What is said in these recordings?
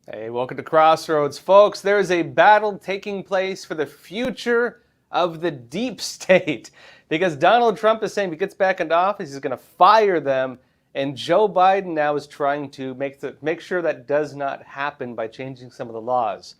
Hey, welcome to Crossroads, folks. There is a battle taking place for the future of the deep state because Donald Trump is saying if he gets back into office, he's going to fire them, and Joe Biden now is trying to make sure that does not happen by changing some of the laws.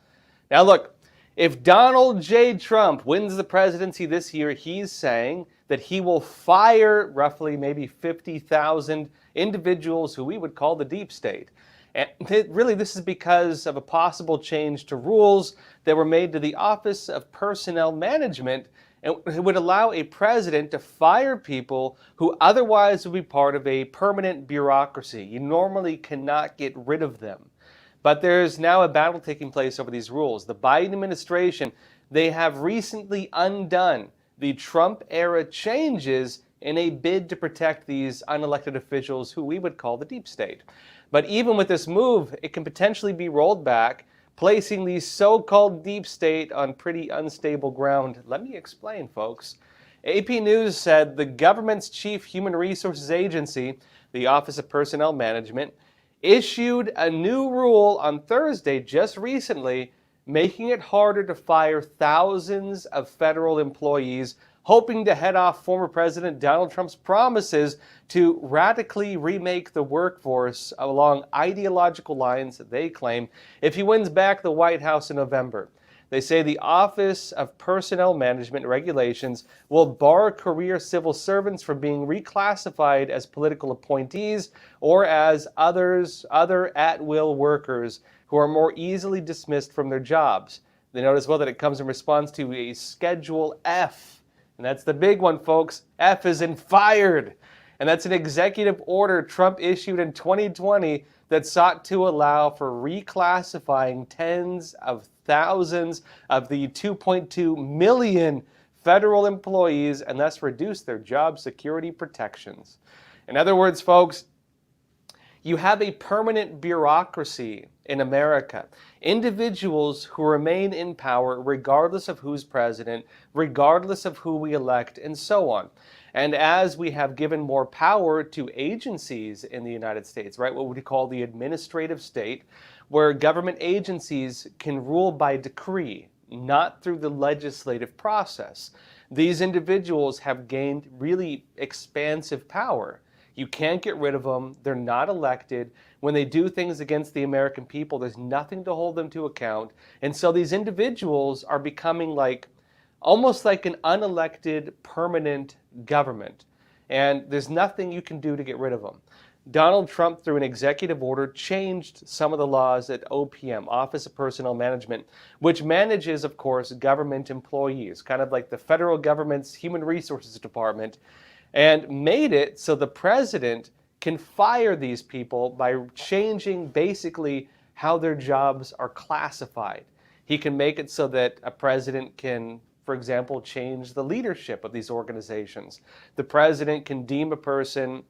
Now, look, if Donald J. Trump wins the presidency this year, he's saying that he will fire roughly maybe 50,000 individuals who we would call the deep state. And really, this is because of a possible change to rules that were made to the Office of Personnel Management, and it would allow a president to fire people who otherwise would be part of a permanent bureaucracy. You normally cannot get rid of them. But there's now a battle taking place over these rules. The Biden administration, they have recently undone the Trump-era changes in a bid to protect these unelected officials who we would call the deep state. But even with this move, it can potentially be rolled back, placing the so-called deep state on pretty unstable ground. Let me explain, folks. AP News said the government's chief human resources agency, the Office of Personnel Management, issued a new rule on Thursday just recently, making it harder to fire thousands of federal employees, hoping to head off former President Donald Trump's promises to radically remake the workforce along ideological lines that they claim if he wins back the White House in November. They say the Office of Personnel Management regulations will bar career civil servants from being reclassified as political appointees or as other at-will workers who are more easily dismissed from their jobs. They note as well that it comes in response to a Schedule F. And that's the big one, folks. F is in fired. And that's an executive order Trump issued in 2020 that sought to allow for reclassifying tens of thousands of the 2.2 million federal employees and thus reduce their job security protections. In other words, folks, you have a permanent bureaucracy in America. Individuals who remain in power regardless of who's president, regardless of who we elect, and so on. And as we have given more power to agencies in the United States, right, what we call the administrative state, where government agencies can rule by decree, not through the legislative process, these individuals have gained really expansive power. You can't get rid of them. They're not elected. When they do things against the American people, there's nothing to hold them to account. And so these individuals are becoming almost like an unelected permanent government. And there's nothing you can do to get rid of them. Donald Trump, through an executive order, changed some of the laws at OPM, Office of Personnel Management, which manages, of course, government employees, kind of like the federal government's Human Resources Department, and made it so the president can fire these people by changing basically how their jobs are classified. He can make it so that a president can, for example, change the leadership of these organizations. The president can deem a person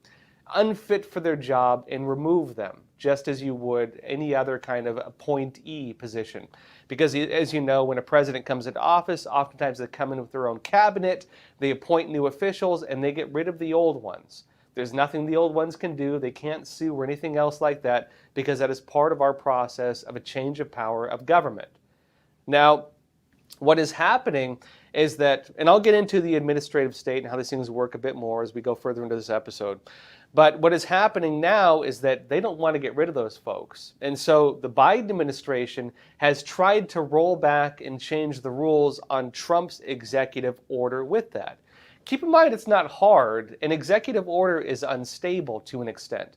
unfit for their job and remove them, just as you would any other kind of appointee position. Because as you know, when a president comes into office, oftentimes they come in with their own cabinet, they appoint new officials, and they get rid of the old ones. There's nothing the old ones can do. They can't sue or anything else like that because that is part of our process of a change of power of government. Now, what is happening is that, and I'll get into the administrative state and how these things work a bit more as we go further into this episode, but what is happening now is that they don't want to get rid of those folks. And so the Biden administration has tried to roll back and change the rules on Trump's executive order with that. Keep in mind, it's not hard. An executive order is unstable to an extent.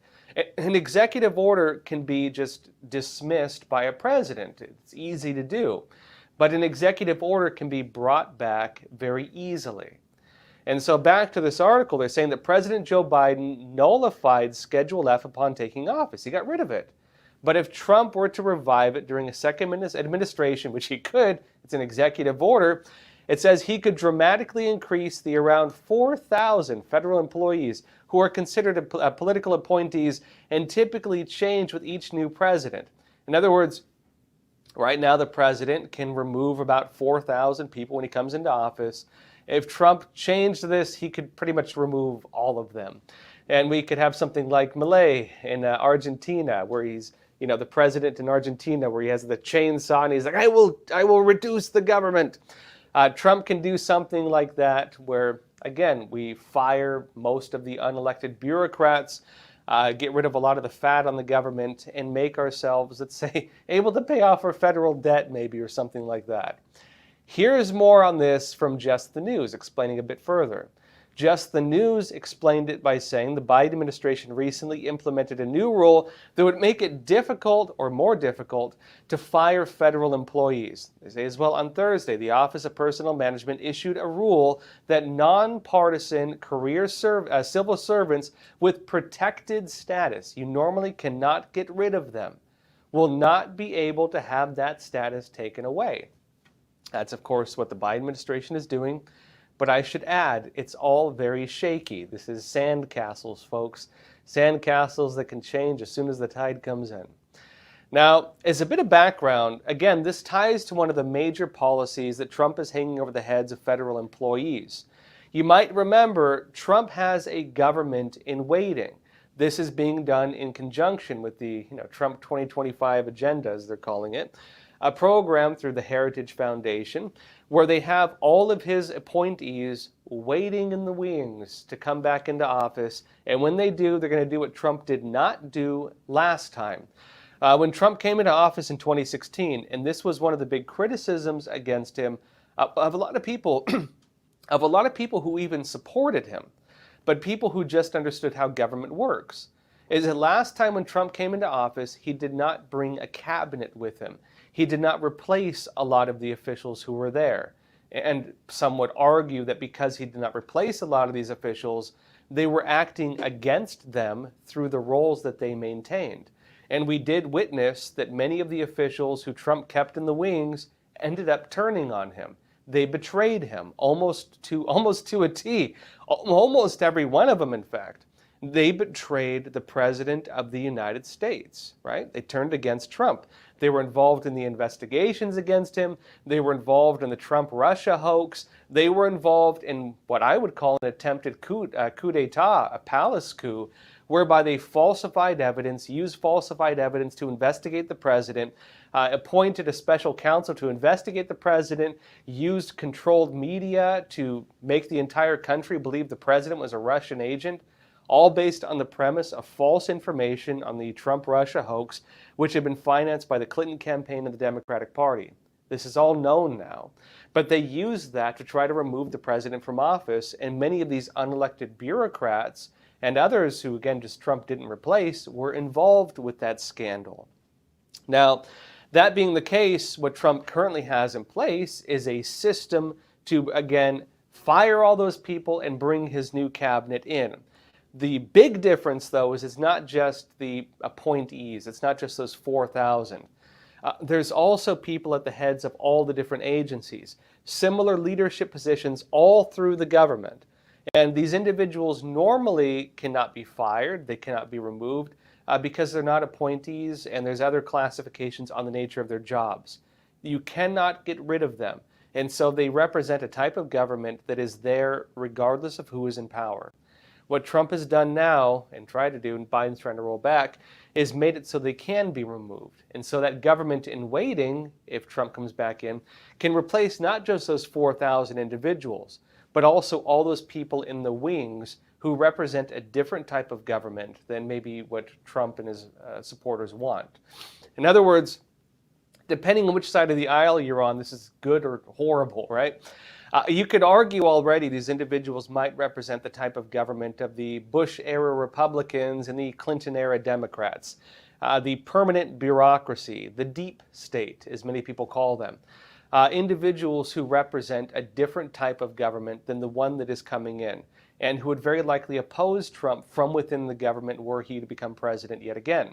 An executive order can be just dismissed by a president. It's easy to do. But an executive order can be brought back very easily. And so back to this article, they're saying that President Joe Biden nullified Schedule F upon taking office. He got rid of it. But if Trump were to revive it during a second administration, which he could, it's an executive order, it says he could dramatically increase the around 4,000 federal employees who are considered political appointees and typically change with each new president. In other words, right now the president can remove about 4,000 people when he comes into office. If Trump changed this, he could pretty much remove all of them. And we could have something like Milei in Argentina, where he's the president in Argentina where he has the chainsaw and he's like, I will reduce the government. Trump can do something like that where, again, we fire most of the unelected bureaucrats, get rid of a lot of the fat on the government, and make ourselves, let's say, able to pay off our federal debt maybe or something like that. Here's more on this from Just the News, explaining a bit further. Just the News explained it by saying the Biden administration recently implemented a new rule that would make it difficult or more difficult to fire federal employees. They say as well on Thursday, the Office of Personnel Management issued a rule that nonpartisan career civil servants with protected status, you normally cannot get rid of them, will not be able to have that status taken away. That's, of course, what the Biden administration is doing. But I should add, it's all very shaky. This is sandcastles, folks. Sandcastles that can change as soon as the tide comes in. Now, as a bit of background, again, this ties to one of the major policies that Trump is hanging over the heads of federal employees. You might remember, Trump has a government in waiting. This is being done in conjunction with the Trump 2025 agenda, as they're calling it, a program through the Heritage Foundation where they have all of his appointees waiting in the wings to come back into office. And when they do, they're going to do what Trump did not do last time. When Trump came into office in 2016, and this was one of the big criticisms against him of a lot of people, who even supported him, but people who just understood how government works, is that last time when Trump came into office, he did not bring a cabinet with him. He did not replace a lot of the officials who were there. And some would argue that because he did not replace a lot of these officials, they were acting against them through the roles that they maintained. And we did witness that many of the officials who Trump kept in the wings ended up turning on him. They betrayed him almost to a T. Almost every one of them, in fact. They betrayed the President of the United States, right? They turned against Trump. They were involved in the investigations against him. They were involved in the Trump-Russia hoax. They were involved in what I would call an attempted coup d'etat, a palace coup, whereby they falsified evidence, used falsified evidence to investigate the president, appointed a special counsel to investigate the president, used controlled media to make the entire country believe the president was a Russian agent, all based on the premise of false information on the Trump-Russia hoax, which had been financed by the Clinton campaign and the Democratic Party. This is all known now. But they used that to try to remove the president from office, and many of these unelected bureaucrats and others who, again, just Trump didn't replace, were involved with that scandal. Now, that being the case, what Trump currently has in place is a system to, again, fire all those people and bring his new cabinet in. The big difference, though, is it's not just the appointees. It's not just those 4,000. There's also people at the heads of all the different agencies, similar leadership positions all through the government. And these individuals normally cannot be fired. They cannot be removed because they're not appointees, and there's other classifications on the nature of their jobs. You cannot get rid of them. And so they represent a type of government that is there regardless of who is in power. What Trump has done now, and tried to do, and Biden's trying to roll back, is made it so they can be removed. And so that government in waiting, if Trump comes back in, can replace not just those 4,000 individuals, but also all those people in the wings who represent a different type of government than maybe what Trump and his supporters want. In other words, depending on which side of the aisle you're on, this is good or horrible, right? You could argue already these individuals might represent the type of government of the Bush-era Republicans and the Clinton-era Democrats, the permanent bureaucracy, the deep state, as many people call them, individuals who represent a different type of government than the one that is coming in, and who would very likely oppose Trump from within the government were he to become president yet again,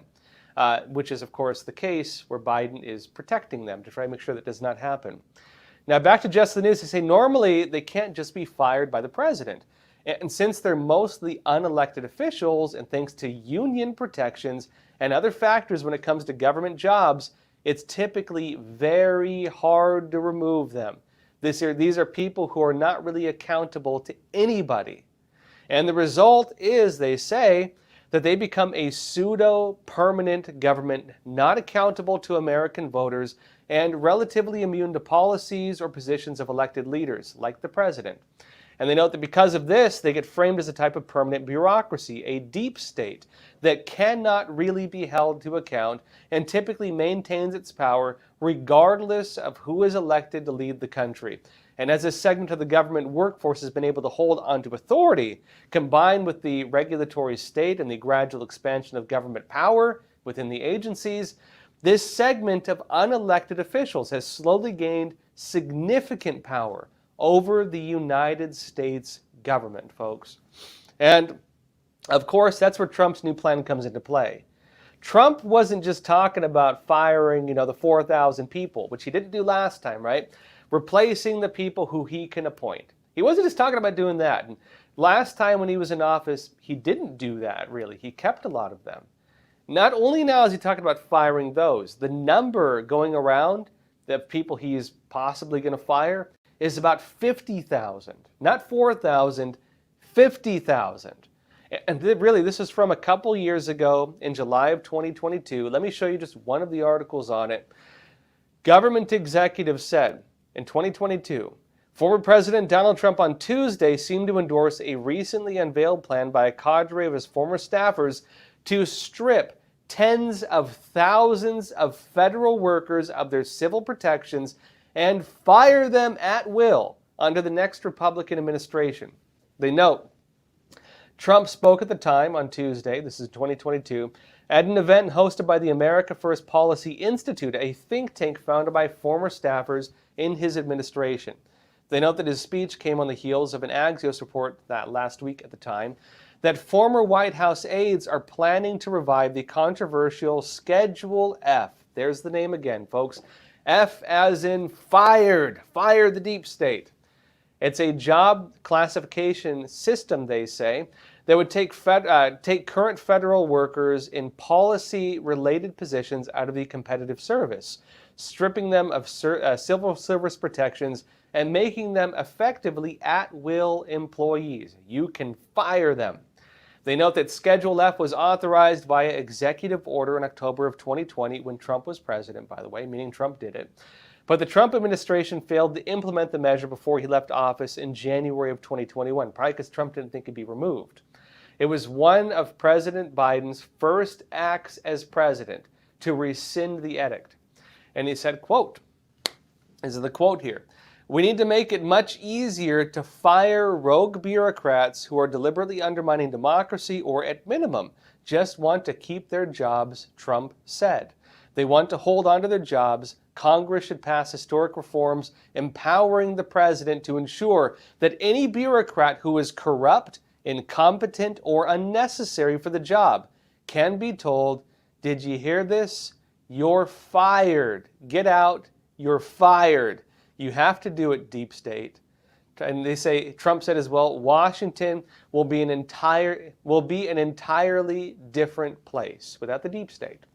which is, of course, the case where Biden is protecting them to try to make sure that does not happen. Now, back to Just the News, they say normally they can't just be fired by the president. And since they're mostly unelected officials, and thanks to union protections and other factors when it comes to government jobs, it's typically very hard to remove them. These are people who are not really accountable to anybody. And the result is, they say, that they become a pseudo-permanent government not accountable to American voters and relatively immune to policies or positions of elected leaders, like the president. And they note that because of this, they get framed as a type of permanent bureaucracy, a deep state that cannot really be held to account and typically maintains its power regardless of who is elected to lead the country. And as this segment of the government workforce has been able to hold onto authority, combined with the regulatory state and the gradual expansion of government power within the agencies, this segment of unelected officials has slowly gained significant power over the United States government, folks. And of course, that's where Trump's new plan comes into play. Trump wasn't just talking about firing, the 4,000 people, which he didn't do last time, right? Replacing the people who he can appoint. He wasn't just talking about doing that. And last time when he was in office, he didn't do that, really. He kept a lot of them. Not only now is he talking about firing those, the number going around the people he is possibly going to fire is about 50,000. Not 4,000, 50,000. And really, this is from a couple years ago in July of 2022. Let me show you just one of the articles on it. Government executives said in 2022, former President Donald Trump on Tuesday seemed to endorse a recently unveiled plan by a cadre of his former staffers to strip tens of thousands of federal workers of their civil protections and fire them at will under the next Republican administration. They note, Trump spoke at the time on Tuesday, this is 2022, at an event hosted by the America First Policy Institute, a think tank founded by former staffers in his administration. They note that his speech came on the heels of an Axios report that last week at the time that former White House aides are planning to revive the controversial Schedule F. There's the name again, folks. F as in fired. Fire the deep state. It's a job classification system, they say, that would take current federal workers in policy-related positions out of the competitive service, stripping them of civil service protections and making them effectively at-will employees. You can fire them. They note that Schedule F was authorized via executive order in October of 2020 when Trump was president, by the way, meaning Trump did it. But the Trump administration failed to implement the measure before he left office in January of 2021, probably because Trump didn't think it'd be removed. It was one of President Biden's first acts as president to rescind the edict. And he said, quote, this is the quote here, "We need to make it much easier to fire rogue bureaucrats who are deliberately undermining democracy or, at minimum, just want to keep their jobs," Trump said. They want to hold on to their jobs. Congress should pass historic reforms empowering the president to ensure that any bureaucrat who is corrupt, incompetent, or unnecessary for the job can be told, "Did you hear this? You're fired. Get out. You're fired." You have to do it, deep state. And they say, Trump said as well, Washington will be an entirely different place without the deep state.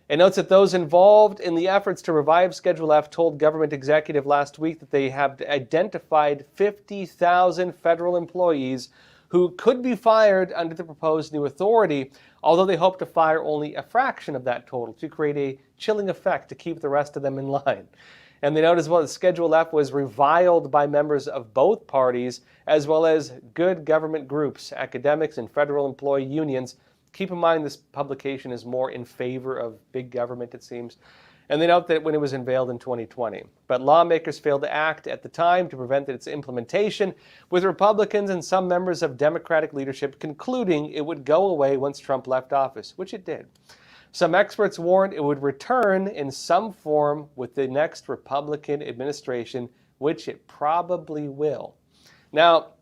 It notes that those involved in the efforts to revive Schedule F told government executive last week that they have identified 50,000 federal employees who could be fired under the proposed new authority, although they hope to fire only a fraction of that total to create a chilling effect to keep the rest of them in line. And they note as well that Schedule F was reviled by members of both parties, as well as good government groups, academics, and federal employee unions. Keep in mind this publication is more in favor of big government, it seems. And they note that when it was unveiled in 2020. But lawmakers failed to act at the time to prevent its implementation, with Republicans and some members of Democratic leadership concluding it would go away once Trump left office, which it did. Some experts warned it would return in some form with the next Republican administration, which it probably will. Now,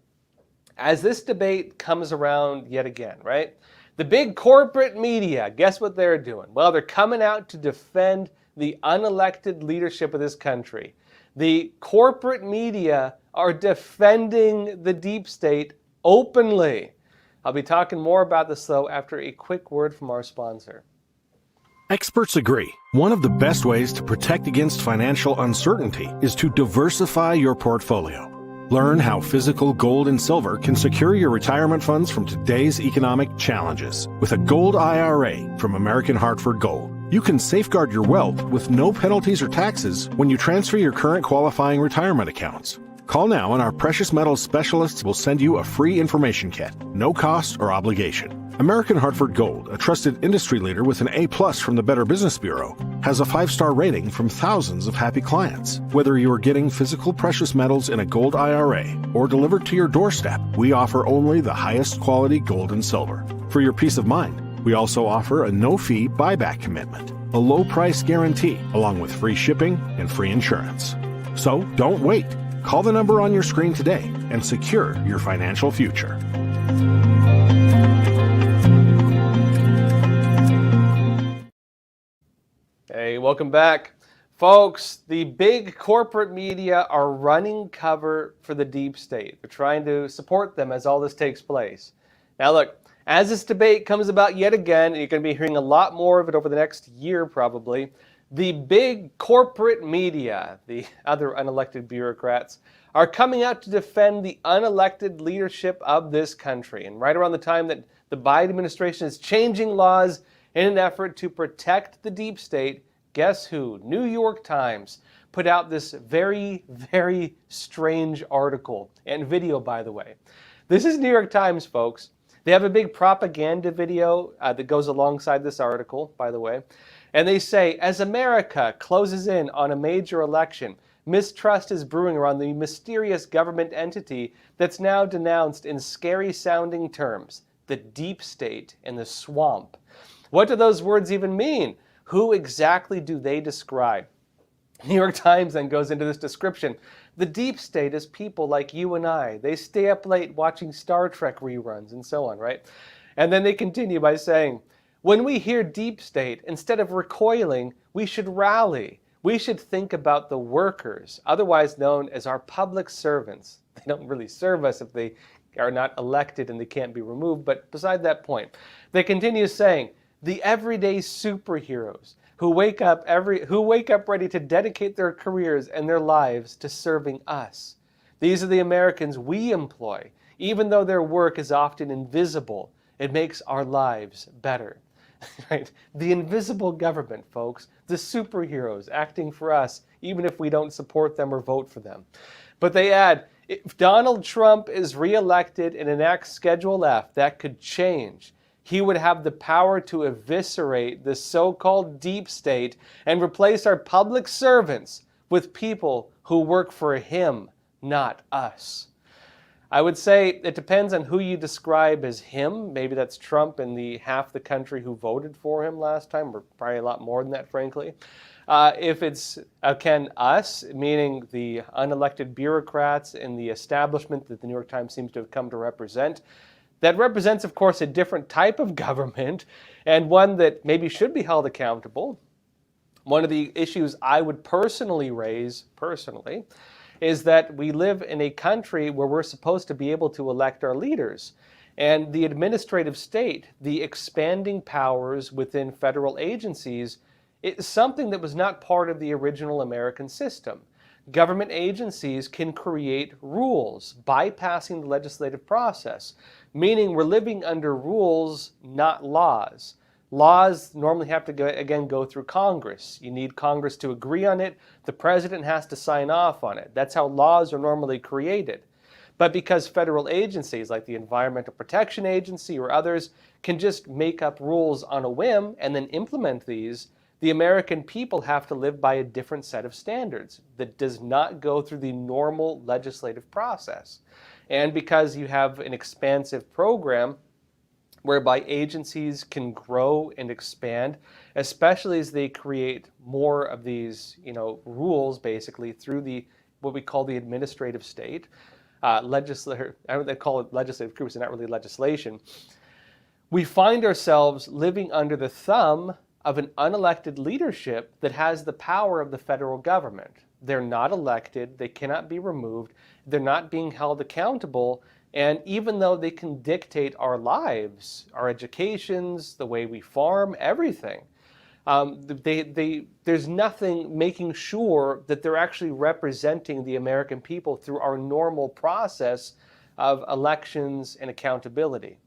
as this debate comes around yet again, right? The big corporate media, guess what they're doing? Well, they're coming out to defend the unelected leadership of this country. The corporate media are defending the deep state openly. I'll be talking more about this, though, after a quick word from our sponsor. Experts agree. One of the best ways to protect against financial uncertainty is to diversify your portfolio. Learn how physical gold and silver can secure your retirement funds from today's economic challenges. With a gold IRA from American Hartford Gold, you can safeguard your wealth with no penalties or taxes when you transfer your current qualifying retirement accounts. Call now and our precious metals specialists will send you a free information kit, no cost or obligation. American Hartford Gold, a trusted industry leader with an A+ from the Better Business Bureau, has a 5-star rating from thousands of happy clients. Whether you are getting physical precious metals in a gold IRA or delivered to your doorstep, we offer only the highest quality gold and silver. For your peace of mind, we also offer a no-fee buyback commitment, a low price guarantee, along with free shipping and free insurance. So don't wait. Call the number on your screen today and secure your financial future. Hey, welcome back. Folks, the big corporate media are running cover for the deep state. They're trying to support them as all this takes place. Now look, as this debate comes about yet again, and you're going to be hearing a lot more of it over the next year probably, the big corporate media, the other unelected bureaucrats, are coming out to defend the unelected leadership of this country. And right around the time that the Biden administration is changing laws in an effort to protect the deep state, guess who? New York Times put out this very, very strange article and video, by the way. This is New York Times, folks. They have a big propaganda video that goes alongside this article, by the way. And they say, as America closes in on a major election, mistrust is brewing around the mysterious government entity that's now denounced in scary-sounding terms, the deep state and the swamp. What do those words even mean? Who exactly do they describe? New York Times then goes into this description. The deep state is people like you and I. They stay up late watching Star Trek reruns and so on, right? And then they continue by saying, when we hear deep state, instead of recoiling, we should rally. We should think about the workers, otherwise known as our public servants. They don't really serve us if they are not elected and they can't be removed, but beside that point, they continue saying, the everyday superheroes who wake up ready to dedicate their careers and their lives to serving us. These are the Americans we employ. Even though their work is often invisible, it makes our lives better. Right? The invisible government, folks, the superheroes acting for us, even if we don't support them or vote for them. But they add, if Donald Trump is reelected and enacts Schedule F, that could change. He would have the power to eviscerate the so-called deep state and replace our public servants with people who work for him, not us. I would say it depends on who you describe as him. Maybe that's Trump and the half the country who voted for him last time, or probably a lot more than that, frankly. If it's, again, us, meaning the unelected bureaucrats and the establishment that the New York Times seems to have come to represent, that represents, of course, a different type of government and one that maybe should be held accountable. One of the issues I would personally raise, is that we live in a country where we're supposed to be able to elect our leaders. And the administrative state, the expanding powers within federal agencies, is something that was not part of the original American system. Government agencies can create rules, bypassing the legislative process, meaning we're living under rules, not laws. Laws normally have to go through Congress. You need Congress to agree on it. The president has to sign off on it. That's how laws are normally created. But because federal agencies like the Environmental Protection Agency or others can just make up rules on a whim and then implement these, the American people have to live by a different set of standards that does not go through the normal legislative process. And because you have an expansive program whereby agencies can grow and expand, especially as they create more of these, rules basically through what we call the administrative state, I don't they call it legislative groups, they're not really legislation. We find ourselves living under the thumb of an unelected leadership that has the power of the federal government. They're not elected, they cannot be removed, they're not being held accountable, and even though they can dictate our lives, our educations, the way we farm, everything, There's nothing making sure that they're actually representing the American people through our normal process of elections and accountability.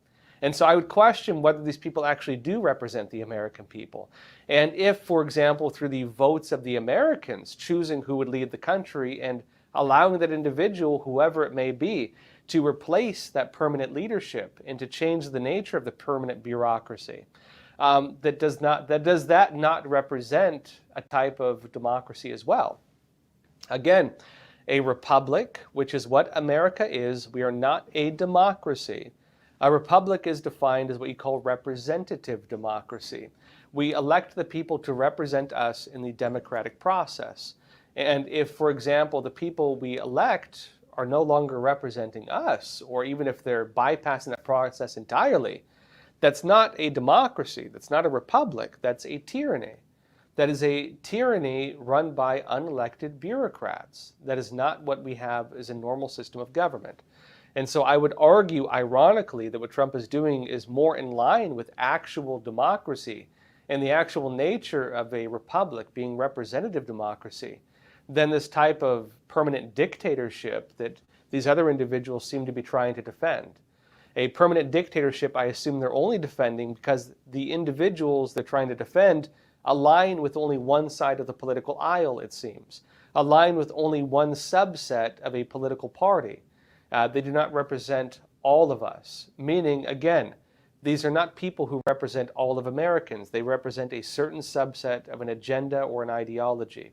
And so I would question whether these people actually do represent the American people. And if, for example, through the votes of the Americans choosing who would lead the country and allowing that individual, whoever it may be, to replace that permanent leadership and to change the nature of the permanent bureaucracy, does that not represent a type of democracy as well? Again, a republic, which is what America is, we are not a democracy. A republic is defined as what you call representative democracy. We elect the people to represent us in the democratic process. And if, for example, the people we elect are no longer representing us, or even if they're bypassing that process entirely, that's not a democracy, that's not a republic, that's a tyranny. That is a tyranny run by unelected bureaucrats. That is not what we have as a normal system of government. And so I would argue, ironically, that what Trump is doing is more in line with actual democracy and the actual nature of a republic being representative democracy than this type of permanent dictatorship that these other individuals seem to be trying to defend. A permanent dictatorship, I assume they're only defending because the individuals they're trying to defend align with only one side of the political aisle, it seems, align with only one subset of a political party. They do not represent all of us, meaning, again, these are not people who represent all of Americans. They represent a certain subset of an agenda or an ideology.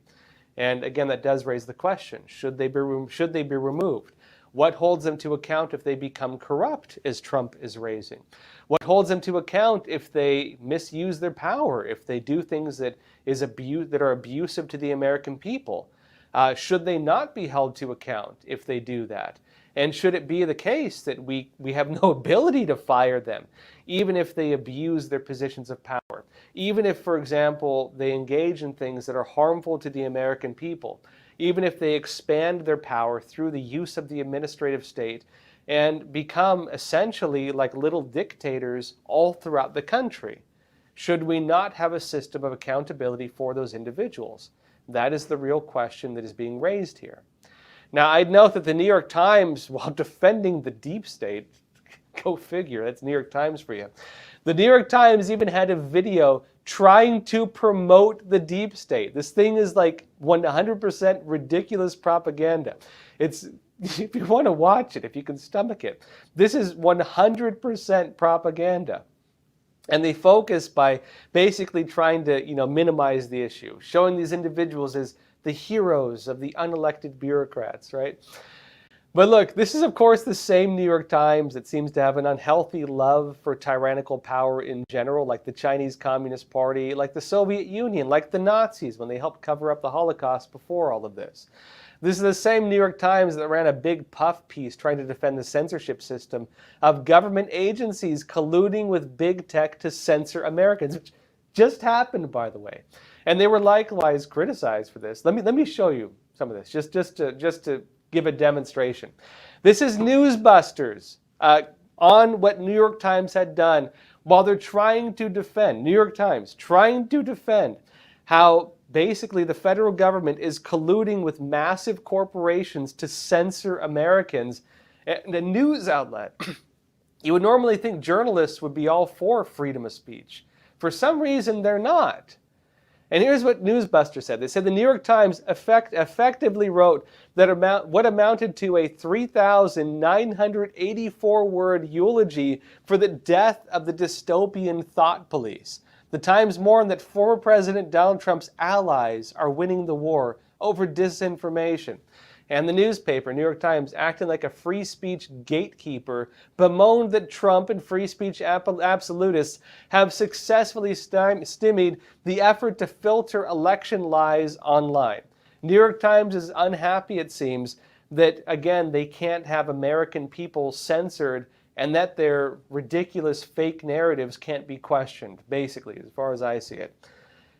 And again, that does raise the question, should they be removed? What holds them to account if they become corrupt, as Trump is raising? What holds them to account if they misuse their power, if they do things that are abusive to the American people? Should they not be held to account if they do that? And should it be the case that we have no ability to fire them, even if they abuse their positions of power? Even if, for example, they engage in things that are harmful to the American people? Even if they expand their power through the use of the administrative state and become essentially like little dictators all throughout the country? Should we not have a system of accountability for those individuals? That is the real question that is being raised here. Now, I'd note that the New York Times, while defending the deep state, go figure, that's New York Times for you. The New York Times even had a video trying to promote the deep state. This thing is like 100% ridiculous propaganda. If you want to watch it, if you can stomach it, this is 100% propaganda. And they focus by basically trying to, minimize the issue, showing these individuals as the heroes of the unelected bureaucrats, right? But look, this is, of course, the same New York Times that seems to have an unhealthy love for tyrannical power in general, like the Chinese Communist Party, like the Soviet Union, like the Nazis when they helped cover up the Holocaust before all of this. This is the same New York Times that ran a big puff piece trying to defend the censorship system of government agencies colluding with big tech to censor Americans, which just happened, by the way. And they were likewise criticized for this. Let me show you some of this, just to give a demonstration. This is NewsBusters on what New York Times had done while they're trying to defend, New York Times, trying to defend how basically the federal government is colluding with massive corporations to censor Americans. And a news outlet, you would normally think journalists would be all for freedom of speech. For some reason, they're not. And here's what NewsBusters said. They said the New York Times effectively wrote that what amounted to a 3,984-word eulogy for the death of the dystopian thought police. The Times mourned that former President Donald Trump's allies are winning the war over disinformation. And the newspaper, New York Times, acting like a free speech gatekeeper, bemoaned that Trump and free speech absolutists have successfully stymied the effort to filter election lies online. New York Times is unhappy, it seems, that, again, they can't have American people censored and that their ridiculous fake narratives can't be questioned, basically, as far as I see it.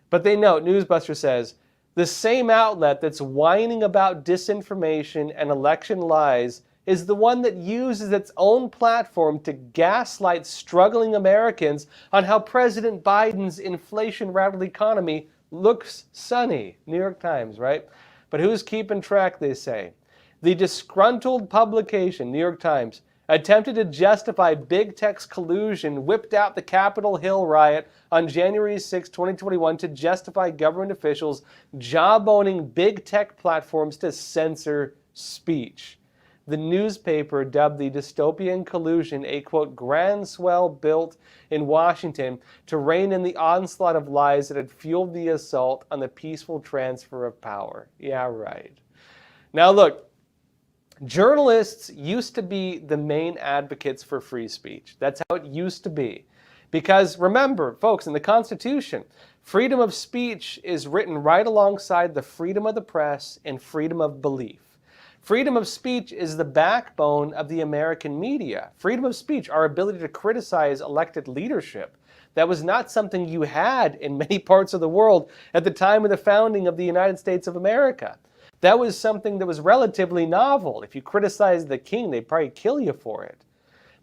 But they note, NewsBuster says, the same outlet that's whining about disinformation and election lies is the one that uses its own platform to gaslight struggling Americans on how President Biden's inflation-rattled economy looks sunny. New York Times, right? But who's keeping track, they say? The disgruntled publication, New York Times, attempted to justify big tech's collusion, whipped out the Capitol Hill riot on January 6, 2021 to justify government officials job-owning big tech platforms to censor speech. The newspaper dubbed the dystopian collusion a, quote, groundswell built in Washington to rein in the onslaught of lies that had fueled the assault on the peaceful transfer of power. Yeah, right. Now look, journalists used to be the main advocates for free speech. That's how it used to be. Because remember, folks, in the Constitution, freedom of speech is written right alongside the freedom of the press and freedom of belief. Freedom of speech is the backbone of the American media. Freedom of speech, our ability to criticize elected leadership. That was not something you had in many parts of the world at the time of the founding of the United States of America. That was something that was relatively novel. If you criticized the king, they'd probably kill you for it.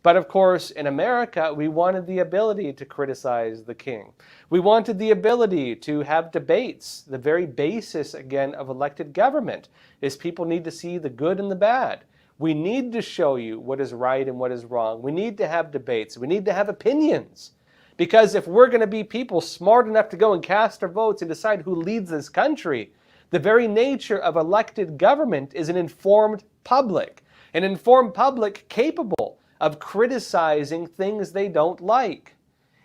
But of course, in America, we wanted the ability to criticize the king. We wanted the ability to have debates. The very basis, again, of elected government is people need to see the good and the bad. We need to show you what is right and what is wrong. We need to have debates. We need to have opinions. Because if we're going to be people smart enough to go and cast our votes and decide who leads this country, the very nature of elected government is an informed public capable of criticizing things they don't like.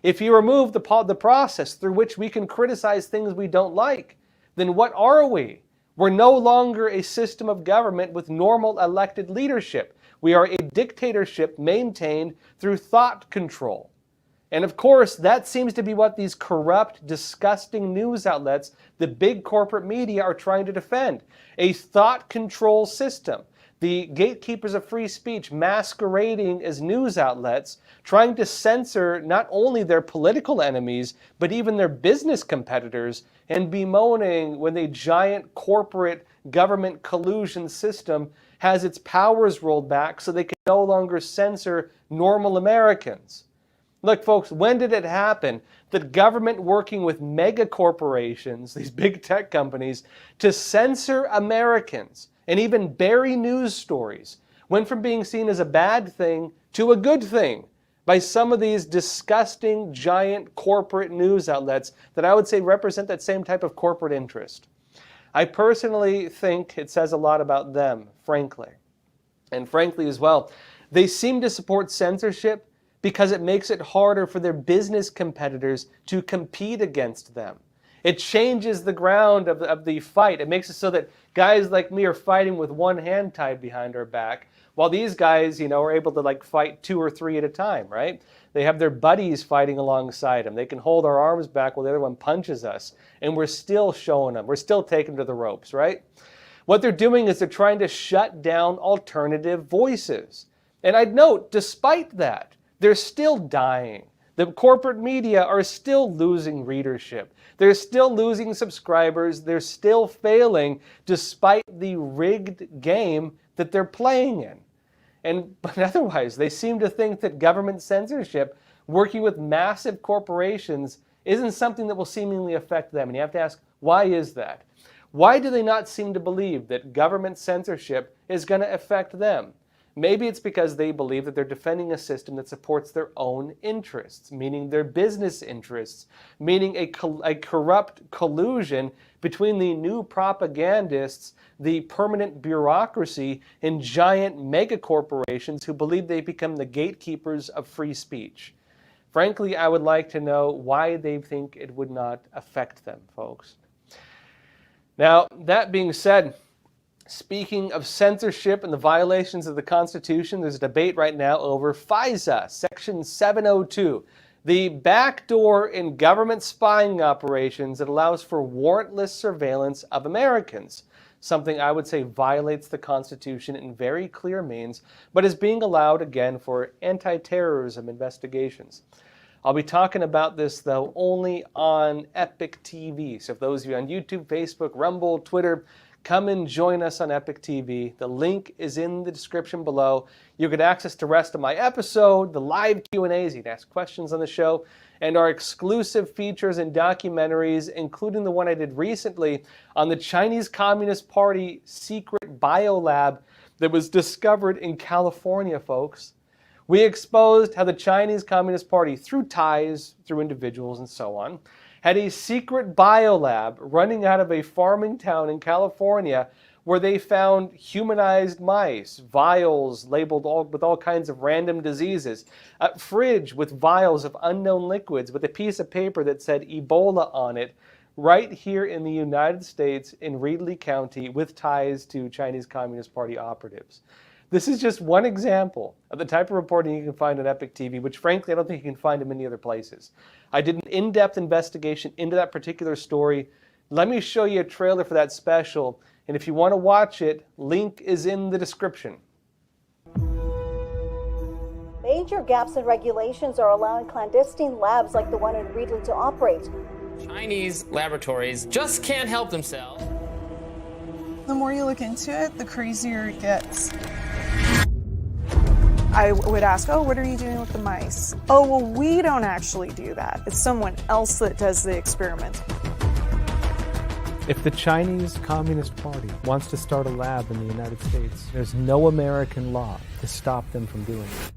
If you remove the process through which we can criticize things we don't like, then what are we? We're no longer a system of government with normal elected leadership. We are a dictatorship maintained through thought control. And of course, that seems to be what these corrupt, disgusting news outlets, the big corporate media, are trying to defend. A thought control system. The gatekeepers of free speech masquerading as news outlets, trying to censor not only their political enemies, but even their business competitors, and bemoaning when a giant corporate government collusion system has its powers rolled back so they can no longer censor normal Americans. Look, folks, when did it happen that government working with mega corporations, these big tech companies, to censor Americans and even bury news stories went from being seen as a bad thing to a good thing by some of these disgusting, giant corporate news outlets that I would say represent that same type of corporate interest? I personally think it says a lot about them, frankly. And frankly as well, they seem to support censorship because it makes it harder for their business competitors to compete against them. It changes the ground of the fight. It makes it so that guys like me are fighting with one hand tied behind our back, while these guys, are able to fight 2 or 3 at a time, right? They have their buddies fighting alongside them. They can hold our arms back while the other one punches us, and we're still showing them. We're still taking them to the ropes, right? What they're doing is they're trying to shut down alternative voices. And I'd note, despite that, they're still dying. The corporate media are still losing readership. They're still losing subscribers. They're still failing despite the rigged game that they're playing in. But otherwise, they seem to think that government censorship, working with massive corporations, isn't something that will seemingly affect them. And you have to ask, why is that? Why do they not seem to believe that government censorship is going to affect them? Maybe it's because they believe that they're defending a system that supports their own interests, meaning their business interests, meaning a corrupt collusion between the new propagandists, the permanent bureaucracy, and giant megacorporations who believe they become the gatekeepers of free speech. Frankly, I would like to know why they think it would not affect them, folks. Now, that being said, speaking of censorship and the violations of the Constitution, there's a debate right now over FISA, Section 702, the backdoor in government spying operations that allows for warrantless surveillance of Americans, something I would say violates the Constitution in very clear means, but is being allowed again for anti-terrorism investigations. I'll be talking about this, though, only on Epoch TV. So if those of you on YouTube, Facebook, Rumble, Twitter, come and join us on Epoch TV. The link is in the description below. You get access to the rest of my episode, the live Q&As, you can ask questions on the show, and our exclusive features and documentaries, including the one I did recently on the Chinese Communist Party secret biolab that was discovered in California, folks. We exposed how the Chinese Communist Party, through ties, through individuals and so on, had a secret biolab running out of a farming town in California where they found humanized mice, vials labeled with all kinds of random diseases, a fridge with vials of unknown liquids with a piece of paper that said Ebola on it, right here in the United States in Reedley County with ties to Chinese Communist Party operatives. This is just one example of the type of reporting you can find on Epoch TV, which frankly I don't think you can find in many other places. I did an in-depth investigation into that particular story. Let me show you a trailer for that special, and if you want to watch it, link is in the description. Major gaps in regulations are allowing clandestine labs like the one in Reedley to operate. Chinese laboratories just can't help themselves. The more you look into it, the crazier it gets. I would ask, oh, what are you doing with the mice? Oh, well, we don't actually do that. It's someone else that does the experiment. If the Chinese Communist Party wants to start a lab in the United States, there's no American law to stop them from doing it.